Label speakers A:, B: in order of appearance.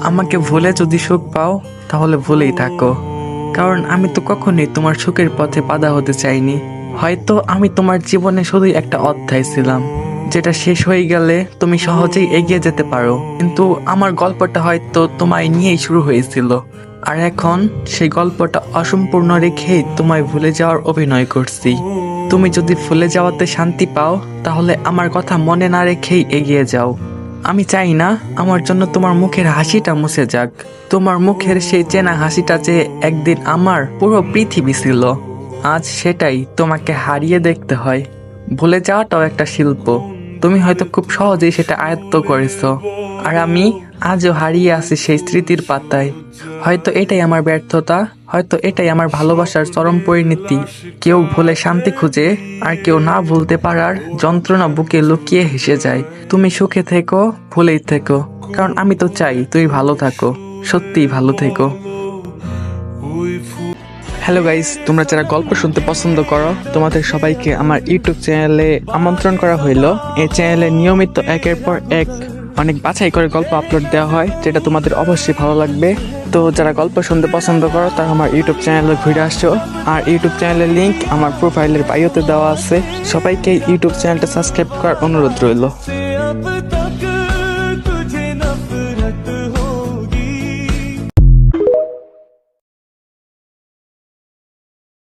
A: আমাকে ভুলে যদি সুখ পাও তাহলে ভুলেই থাকো, কারণ আমি তো কখনোই তোমার সুখের পথে বাধা হতে চাইনি। হয়তো আমি তোমার জীবনে শুধুই একটা অধ্যায় ছিলাম, যেটা শেষ হয়ে গেলে তুমি সহজেই এগিয়ে যেতে পারো, কিন্তু আমার গল্পটা হয়তো তোমায় নিয়েই শুরু হয়েছিল। আর এখন সেই গল্পটা অসম্পূর্ণ রেখেই তোমায় ভুলে যাওয়ার অভিনয় করছি। তুমি যদি ভুলে যাওয়াতে শান্তি পাও তাহলে আমার কথা মনে না রেখেই এগিয়ে যাও। আমি চাই না আমার জন্য তোমার মুখের হাসিটা মুছে যাক, তোমার মুখের সেই চেনা হাসিটা যে একদিন আমার পুরো পৃথিবী ছিল, আজ সেটাই তোমাকে হারিয়ে দেখতে হয়। ভুলে যাওয়াটাও একটা শিল্প, তুমি হয়তো খুব সহজেই সেটা আয়ত্ত করেছো, আর আমি আজও হারিয়ে আছি সেই স্মৃতির পাতায়। হয়তো এটাই আমার ব্যর্থতা, হয়তো এটাই আমার ভালোবাসার চরম পরিণতি। কেউ ভুলে শান্তি খুঁজে, আর কেউ না ভুলতে পারার যন্ত্রণা বুকে লুকিয়ে হেসে যায়। তুমি সুখে থেকো, ভুলেই থেকো, কারণ আমি তো চাই তুমি ভালো থাকো, সত্যিই ভালো থেকো। হ্যালো গাইস, তোমরা যারা গল্প শুনতে পছন্দ করো তোমাদের সবাইকে আমার ইউটিউব চ্যানেলে আমন্ত্রণ করা হইলো। এই চ্যানেলে নিয়মিত একের পর এক অনেক বাছাই করে গল্প আপলোড দেওয়া হয়, যেটা তোমাদের অবশ্যই ভালো লাগবে। তো যারা গল্প শুনতে পছন্দ করো তারা আমার ইউটিউব চ্যানেলে ঘুরে আসছো, আর ইউটিউব চ্যানেলের লিংক আমার প্রোফাইলের বায়োতে দেওয়া আছে। সবাইকে ইউটিউব চ্যানেলটা সাবস্ক্রাইব করার অনুরোধ রইল।